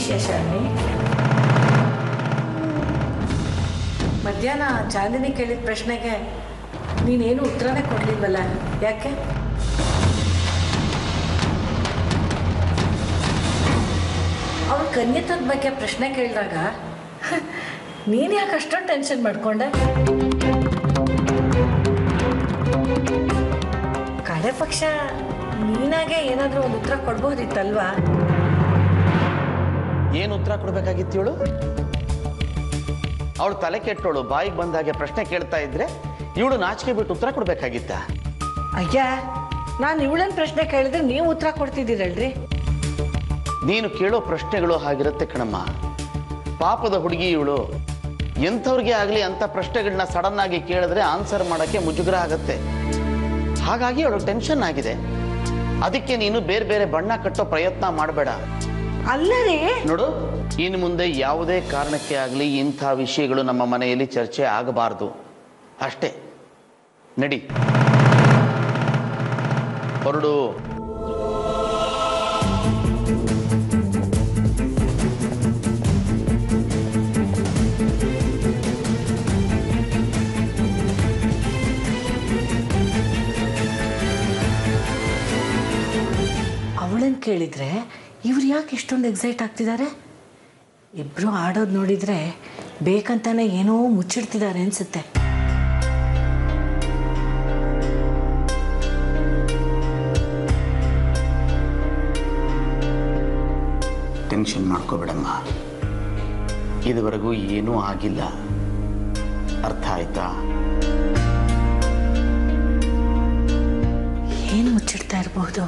ವಿಷಯ ಶಾಲಿನಿ? ಮಧ್ಯಾಹ್ನ ಚಾಂದಿನಿ ಕೇಳಿದ ಪ್ರಶ್ನೆಗೆ ನೀನೇನು ಉತ್ತರನೇ ಕೊಡ್ಲಿಲ್ವಲ್ಲ, ಯಾಕೆ? ಅವಳು ಕನ್ಯತದ ಬಗ್ಗೆ ಪ್ರಶ್ನೆ ಕೇಳಿದಾಗ ನೀನು ಯಾಕೆ ಅಷ್ಟೊಂದು ಟೆನ್ಷನ್ ಮಾಡ್ಕೊಂಡೆ? ಕಡೆ ಪಕ್ಷ ನೀನಾಗೆ ಏನಾದರೂ ಒಂದು ಉತ್ತರ ಕೊಡ್ಬೋದಿತ್ತಲ್ವಾ? ಏನು ಉತ್ತರ ಕೊಡ್ಬೇಕಾಗಿತ್ತು ಇವಳು? ಅವಳು ತಲೆ ಕೆಟ್ಟೋಳು ಬಾಯಿಗೆ ಬಂದಾಗೆ ಪ್ರಶ್ನೆ ಕೇಳ್ತಾ ಇದ್ರೆ ಇವಳು ನಾಚಿಕೆ ಬಿಟ್ಟು ಉತ್ತರ ಕೊಡ್ಬೇಕಾಗಿತ್ತ? ಅಯ್ಯ, ನಾನು ಇವಳನ್ನ ಪ್ರಶ್ನೆ ಕೇಳಿದ್ರೆ ನೀವು ಉತ್ತರ ಕೊಡ್ತಿದ್ದೀರಲ್ರಿ. ನೀನು ಕೇಳೋ ಪ್ರಶ್ನೆಗಳು ಹಾಗಿರುತ್ತೆ ಕಣಮ್ಮ. ಪಾಪದ ಹುಡುಗಿ ಇವಳು. ಎಂಥವ್ರಿಗೆ ಆಗಲಿ ಅಂಥ ಪ್ರಶ್ನೆಗಳನ್ನ ಸಡನ್ ಆಗಿ ಕೇಳಿದ್ರೆ ಆನ್ಸರ್ ಮಾಡೋಕ್ಕೆ ಮುಜುಗರ ಆಗತ್ತೆ. ಹಾಗಾಗಿ ಅವಳು ಟೆನ್ಷನ್ ಆಗಿದೆ. ಅದಕ್ಕೆ ನೀನು ಬೇರೆ ಬೇರೆ ಬಣ್ಣ ಕಟ್ಟೋ ಪ್ರಯತ್ನ ಮಾಡಬೇಡ. ಅಲ್ಲರಿ ನೋಡು, ಇನ್ನು ಮುಂದೆ ಯಾವುದೇ ಕಾರಣಕ್ಕೆ ಆಗಲಿ ಇಂಥ ವಿಷಯಗಳು ನಮ್ಮ ಮನೆಯಲ್ಲಿ ಚರ್ಚೆ ಆಗಬಾರ್ದು ಅಷ್ಟೇ. ನಡಿ, ಹೊರಡು. ಅವಳನ್ನು ಕೇಳಿದ್ರೆ ಇವ್ರು ಯಾಕೆ ಇಷ್ಟೊಂದು ಎಕ್ಸೈಟ್ ಆಗ್ತಿದ್ದಾರೆ? ಇಬ್ರು ಆಡೋದು ನೋಡಿದ್ರೆ ಬೇಕಂತಾನೆ ಏನೋ ಮುಚ್ಚಿಡ್ತಿದ್ದಾರೆ ಅನ್ಸುತ್ತೆ. ಟೆನ್ಷನ್ ಮಾಡ್ಕೋಬೇಡಮ್ಮ. ಇದುವರೆಗೂ ಏನೂ ಆಗಿಲ್ಲ, ಅರ್ಥ ಆಯ್ತಾ? ಏನು ಮುಚ್ಚಿಡ್ತಾ ಇರಬಹುದು?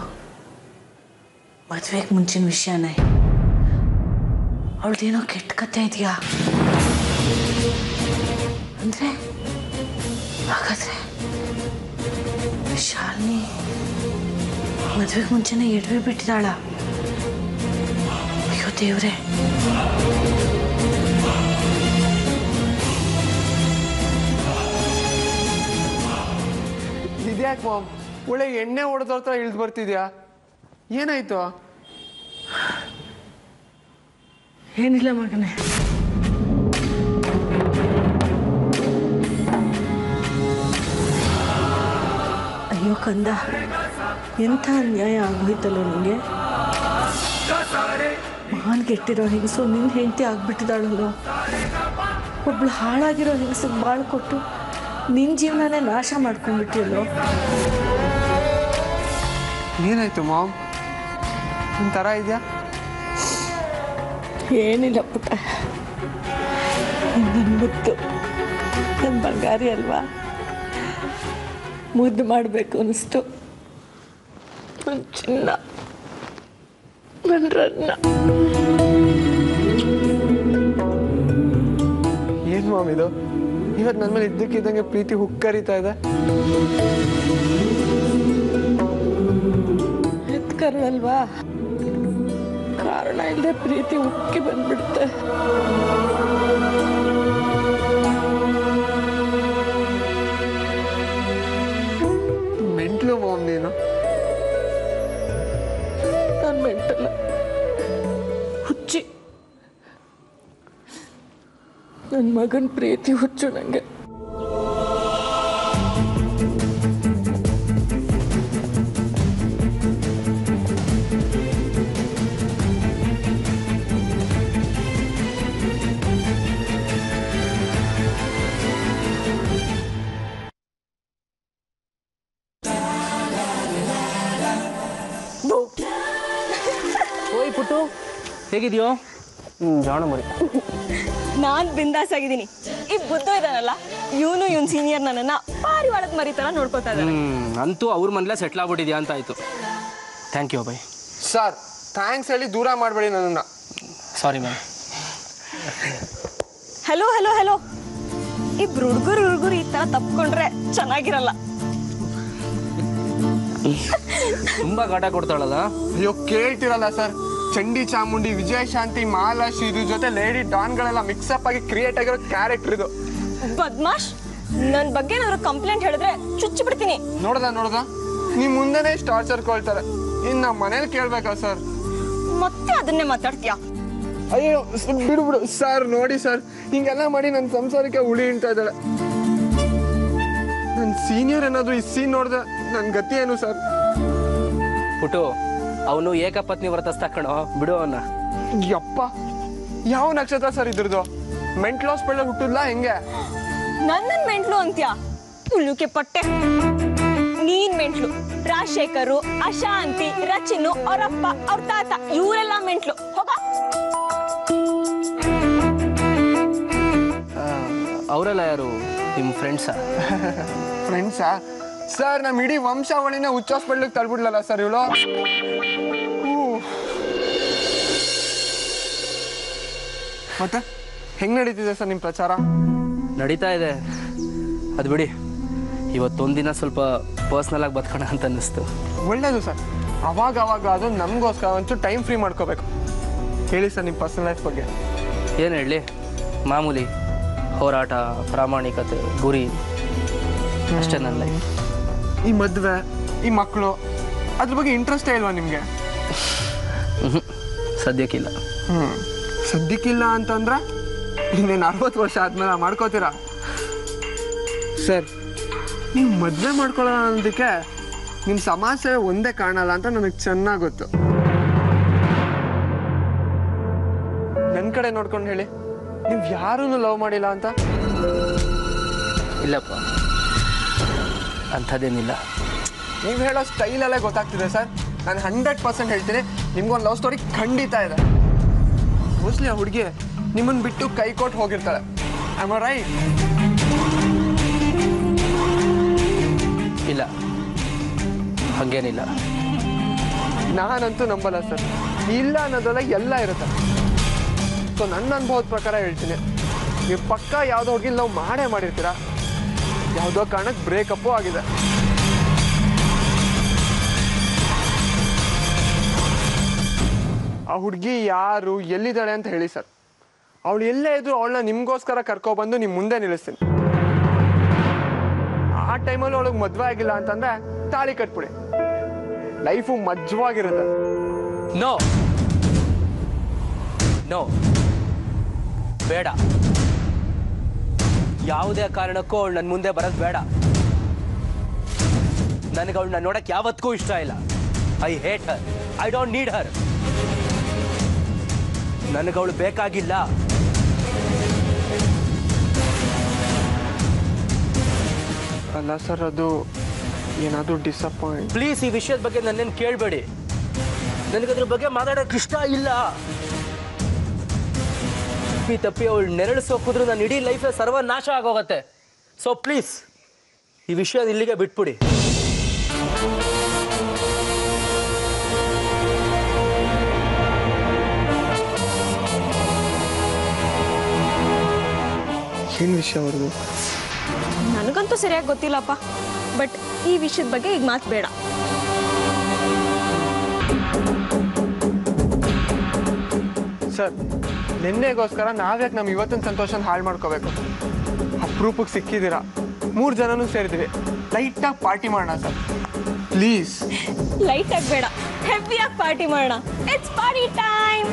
ಮದುವೆಗೆ ಮುಂಚಿನ ವಿಷಯನೇ. ಅವಳದೇನೋ ಕೆಟ್ಟ ಕತೆ ಇದೆಯಾ ಅಂದ್ರೆ? ಹಾಗಾದ್ರೆ ಶಾಲಿನಿ ಮದುವೆಗೆ ಮುಂಚೆನೇ ಎಡವಿ ಬಿಟ್ಟಿದ್ದಾಳ? ಅಯ್ಯೋ ದೇವ್ರೆ! ಇದ್ಯಾಕೆ ಮಾಮ್ ಒಳ್ಳೆ ಎಣ್ಣೆ ಹೊಡೆದ್ರ ಹತ್ರ ಇಳಿದು ಬರ್ತಿದ್ಯಾ? ಏನಾಯ್ತು? ಏನಿಲ್ಲ ಮಗನೇ. ಅಯ್ಯೋ ಕಂದ, ಎಂಥ ಅನ್ಯಾಯ ಆಗೋಯ್ತಲ್ಲ ನಿಮಗೆ. ಮಾನ್ಗೆಟ್ಟಿರೋ ಹೆಂಗಸು ನಿನ್ನ ಹೆಂಡತಿ ಆಗ್ಬಿಟ್ಟಿದ್ದಾಳಲ್ಲೋ. ಒಬ್ಳು ಹಾಳಾಗಿರೋ ಹೆಂಗಸಿಗೆ ಬಾಳು ಕೊಟ್ಟು ನಿನ್ನ ಜೀವನನೇ ನಾಶ ಮಾಡ್ಕೊಂಡ್ಬಿಟ್ಟಿಯಲ್ಲೋ. ಏನಾಯ್ತು ಮಾಮ್? ಒಂಥರ ಇದೆಯಾ? ಏನಿಲ್ಲ ಪುಟ್ಟ, ನನ್ನ ಮುದ್ದು, ನನ್ನ ಬಂಗಾರಿ ಅಲ್ವಾ, ಮುದ್ದು ಮಾಡಬೇಕು ಅನ್ನಿಸ್ತು. ನನ್ನ ಚಿನ್ನ, ನನ್ನ ರನ್ನ. ಏನು ಮಾಮ್ ಇದು? ಇವತ್ತು ನನ್ನ ಮೇಲೆ ಇದ್ದಕ್ಕಿದ್ದಂಗೆ ಪ್ರೀತಿ ಹುಕ್ಕರಿತಾ ಇದೆ. ಎತ್ಕರಲ್ವಾ, ಕಾರಣ ಇಲ್ಲದೆ ಪ್ರೀತಿ ಉಕ್ಕಿ ಬಂದ್ಬಿಡುತ್ತೆ. ಮೆಂಟ್ಲು ಮಾಮ್ ನೀನು. ನಾನು ಮೆಂಟಲ್ಲ, ಹುಚ್ಚಿ. ನನ್ನ ಮಗನ ಪ್ರೀತಿ ಹುಚ್ಚು ನನಗೆ. ಓಯ್ ಪುಟ್ಟು, ಹೇಗಿದೆಯೋ? ಜಾಣ ಮರಿ. ನಾನು ಬಿಂದಾಸ್ ಆಗಿದ್ದೀನಿ. ಈ ಬುದ್ಧ ಇದಾನಲ್ಲ, ಇವನ್ ಸೀನಿಯರ್ ನನ್ನನ್ನ ಪಾರಿವಾಳದ ಮರಿ ತರ ನೋಡ್ಕೋತಾ ಇದ್ದಾನೆ. ಅಂತೂ ಅವ್ರ ಮನೇಲೆ ಸೆಟ್ಲ್ ಆಗ್ಬಿಟ್ಟಿದ್ಯಾ ಅಂತ ಆಯ್ತು. Thank you Abhay. Sir, thanks ಹೇಳಿ ದೂರ ಮಾಡಬೇಡಿ ನನ್ನನ್ನು. Sorry ma'am. Hello hello hello, ಇಬ್ರು ಹುಡುಗರು ಈ ತರ ತಪ್ಕೊಂಡ್ರೆ ಚೆನ್ನಾಗಿರಲ್ಲ. ತುಂಬಾ ಕಾಟ ಕೊಡ್ತಾಳಲ್ಲ. ಅಯ್ಯೋ ಕೇಳ್ತಿರಲ್ಲ ಸರ್, ಚಂಡಿ ಚಾಮುಂಡಿ, ವಿಜಯಶಾಂತಿ, ಮಾಲಾಶಿ ಇದ್ರ ಜೊತೆ ಲೇಡಿ ಡಾನ್ಗಳೆಲ್ಲ ಮಿಕ್ಸಪ್ ಆಗಿ ಕ್ರಿಯೇಟ್ ಆಗಿರೋ ಕ್ಯಾರೆಕ್ಟರ್ ಇದು. ಬದ್ಮಾಶ್, ನನ್ನ ಬಗ್ಗೆ ಏನಾದ್ರು ಕಂಪ್ಲೇಂಟ್ ಹೇಳಿದ್ರೆ ಚುಚ್ಚಿ ಬಿಡ್ತೀನಿ. ನೋಡ್ದ ನೀವ್ ಮುಂದೆನೆ ಟಾರ್ಚರ್ ಕೊಳ್ತಾರೆ. ಇನ್ನು ನಮ್ಮ ಮನೇಲಿ ಕೇಳ್ಬೇಕಾ ಸರ್? ಮತ್ತೆ ಅದನ್ನೇ ಮಾತಾಡ್ತೀಯಾ? ಅಯ್ಯೋ ಬಿಡು ಬಿಡು ಸರ್. ನೋಡಿ ಸರ್, ಹಿಂಗೆಲ್ಲ ಮಾಡಿ ನನ್ನ ಸಂಸಾರಕ್ಕೆ ಉಳಿ ಇಂತ ಇದ್ದಾಳೆ. ನನ್ನ ಸೀನಿಯರ್ ಏನಾದ್ರು ಈ ಸೀನ್ ನೋಡಿದ್ರೆ ನನ್ನ ಗತಿ ಏನು ಸರ್? ಪುಟು, ಅವನು ಏಕಪತ್ನಿ ವ್ರತಸ್ಥ ಕಣೋ, ಬಿಡು ಅವನ್ನ. ಯಪ್ಪ, ಯಾವ ನಕ್ಷತ್ರ ಸರ್ ಇದ್ರದ್ದು? ಮೆಂಟಲ್ ಹಾಸ್ಪಿಟಲ್ ಹುಟ್ಟಿದ್ಲಾ ಹೆಂಗೆ? ನನ್ನ ಮೆಂಟ್ಲು ಅಂತ್ಯಾ? ತುಳುಕೆ ಪಟ್ಟೆ. ನೀನ್ ಮೆಂಟ್ಲು. ರಾಜಶೇಖರು, ಅಶಾಂತಿ, ರಚಿನು, ಅವರಪ್ಪ, ಅವ್ರ ತಾತ ಇವರೆಲ್ಲ ಮೆಂಟ್ಲು. ಹೋಗ. ಅವರೆಲ್ಲ ಯಾರು? ನಿಮ್ಮ ಫ್ರೆಂಡ್ಸಾ? ಫ್ರೆಂಡ್ಸಾ ಸರ್? ನಮ್ಮ ಇಡೀ ವಂಶಾವಳಿನ ಹುಚ್ಚ ಹಾಸ್ಪಿಟ್ಲಿಗೆ ತಳ್ಬಿಡ್ಲಲ್ಲ ಸರ್ ಇವಳು. ಮತ್ತೆ ಹೆಂಗ್ ನಡೀತಿದೆ ಸರ್ ನಿಮ್ಮ ಪ್ರಚಾರ? ನಡೀತಾ ಇದೆ, ಅದು ಬಿಡಿ. ಇವತ್ತೊಂದಿನ ಸ್ವಲ್ಪ ಪರ್ಸ್ನಲ್ ಆಗಿ ಬದುಕೋಣ ಅಂತ ಅನ್ನಿಸ್ತು. ಒಳ್ಳೇದು ಸರ್. ಅವಾಗ ಅದು ನಮಗೋಸ್ಕರ ಒಂಚೂರು ಟೈಮ್ ಫ್ರೀ ಮಾಡ್ಕೋಬೇಕು. ಹೇಳಿ ಸರ್ ನಿಮ್ಮ ಪರ್ಸನಲ್ ಲೈಫ್ ಬಗ್ಗೆ. ಏನು ಹೇಳಿ? ಮಾಮೂಲಿ ಹೋರಾಟ, ಪ್ರಾಮಾಣಿಕತೆ, ಗುರಿ, ಅಷ್ಟೇ ನನ್ನ ಲೈಫ್. ಈ ಮದುವೆ, ಈ ಮಕ್ಕಳು, ಅದ್ರ ಬಗ್ಗೆ ಇಂಟ್ರೆಸ್ಟೇ ಇಲ್ವಾ ನಿಮಗೆ? ಸದ್ಯಕ್ಕಿಲ್ಲ. ಸದ್ಯಕ್ಕಿಲ್ಲ ಅಂತಂದ್ರೆ ಇನ್ನೇನು 60 ವರ್ಷ ಆದ್ಮೇಲೆ ಮಾಡ್ಕೋತೀರಾ ಸರ್? ನೀವು ಮದುವೆ ಮಾಡ್ಕೊಳ್ಳೋಣ ಅನ್ನೋದಕ್ಕೆ ನಿಮ್ಮ ಸಮಾಜ ಸೇವೆ ಒಂದೇ ಕಾಣಲ್ಲ ಅಂತ ನನಗೆ ಚೆನ್ನಾಗಿ ಗೊತ್ತು. ನನ್ನ ಕಡೆ ನೋಡ್ಕೊಂಡು ಹೇಳಿ, ನೀವು ಯಾರನ್ನು ಲವ್ ಮಾಡಿಲ್ಲ ಅಂತ? ಇಲ್ಲಪ್ಪ, ಅಂಥದ್ದೇನಿಲ್ಲ. ನೀವು ಹೇಳೋ ಸ್ಟೈಲಲ್ಲೇ ಗೊತ್ತಾಗ್ತಿದೆ ಸರ್. ನಾನು 100% ಹೇಳ್ತೀನಿ, ನಿಮ್ಗೊಂದು ಲವ್ ಸ್ಟೋರಿ ಖಂಡಿತ ಇದೆ. ಮೋಸ್ಟ್ಲಿ ಆ ಹುಡುಗಿ ನಿಮ್ಮನ್ನು ಬಿಟ್ಟು ಕೈ ಕೊಟ್ಟು ಹೋಗಿರ್ತಾಳೆ. Am I right? ಇಲ್ಲ, ಹಾಗೇನಿಲ್ಲ. ನಾನಂತೂ ನಂಬಲ್ಲ ಸರ್. ಇಲ್ಲ ಅನ್ನೋದೆಲ್ಲ ಎಲ್ಲ ಇರುತ್ತೆ. ಸೊ ನನ್ನ ಅನುಭವದ ಪ್ರಕಾರ ಹೇಳ್ತೀನಿ, ನೀವು ಪಕ್ಕ ಯಾವುದೋ ಹುಡುಗಿ ಲವ್ ಮಾಡಿರ್ತೀರ, ಯಾವುದೋ ಕಾರಣಕ್ಕೆ ಬ್ರೇಕಪ್ಪು ಆಗಿದೆ. ಆ ಹುಡುಗಿ ಯಾರು, ಎಲ್ಲಿದ್ದಾಳೆ ಅಂತ ಹೇಳಿ ಸರ್. ಅವಳು ಎಲ್ಲೇ ಇದ್ರು ಅವಳನ್ನ ನಿಮಗೋಸ್ಕರ ಕರ್ಕೊಬಂದು ನಿಮ್ಮ ಮುಂದೆ ನಿಲ್ಲಿಸ್ತೀನಿ. ಆ ಟೈಮಲ್ಲಿ ಅವಳಿಗೆ ಮದುವೆ ಆಗಿಲ್ಲ ಅಂತಂದ್ರೆ ತಾಳಿ ಕಟ್ಬಿಡಿ, ಲೈಫು ಮಜ್ವಾಗಿರುತ್ತೆ. ನೋ ನೋ, ಬೇಡ. ಯಾವುದೇ ಕಾರಣಕ್ಕೂ ಅವಳು ನನ್ನ ಮುಂದೆ ಬರೋದು ಬೇಡ. ನನಗೆ ಅವಳನ್ನ ನೋಡಕ್ಕೆ ಯಾವತ್ತಿಗೂ ಇಷ್ಟ ಇಲ್ಲ. I hate her. I don't need her. ನನಗೆ ಅವಳು ಬೇಕಾಗಿಲ್ಲ. ಅಲ್ಲ ಸರ್, ಅದು ಏನಾದರೂ ಡಿಸಪಾಯಿಂಟ್. ಪ್ಲೀಸ್ ಈ ವಿಷಯದ ಬಗ್ಗೆ ನನ್ನೇನು ಕೇಳಬೇಡಿ. ನನಗದ್ರ ಬಗ್ಗೆ ಮಾತಾಡೋಕೆ ಇಷ್ಟ ಇಲ್ಲ. ತಪ್ಪಿ ಅವಳು ನೆರಳು ಸೋಕಿದ್ರು ನನ್ನ ಇಡೀ ಲೈಫೇ ಸರ್ವನಾಶ ಆಗೋಗತ್ತೆ. ಸೊ ಪ್ಲೀಸ್ ಈ ವಿಷಯ ಇಲ್ಲಿಗೆ ಬಿಟ್ಬಿಡಿ. ಏನು ವಿಷಯ ಅವ್ರದ್ದು? ನನಗಂತೂ ಸರಿಯಾಗಿ ಗೊತ್ತಿಲ್ಲಪ್ಪ. ಬಟ್ ಈ ವಿಷಯದ ಬಗ್ಗೆ ಈಗ ಮಾತು ಬೇಡ. ಸರ್, ನಿನ್ನೆಗೋಸ್ಕರ ನಾವ್ಯಾಕೆ ನಮ್ಮ ಇವತ್ತಿನ ಸಂತೋಷನ ಹಾಳು ಮಾಡ್ಕೋಬೇಕು? ಅಪ್ರೂಪಕ್ಕೆ ಸಿಕ್ಕಿದ್ದೀರಾ, 3 ಜನನೂ ಸೇರಿದ್ದೀವಿ. ಲೈಟಾಗಿ ಪಾರ್ಟಿ ಮಾಡೋಣ ಸರ್, ಪ್ಲೀಸ್. ಲೈಟಾಗಿ ಬೇಡ, ಹೆವಿಯಾಗಿ ಪಾರ್ಟಿ ಮಾಡೋಣ. It's party time.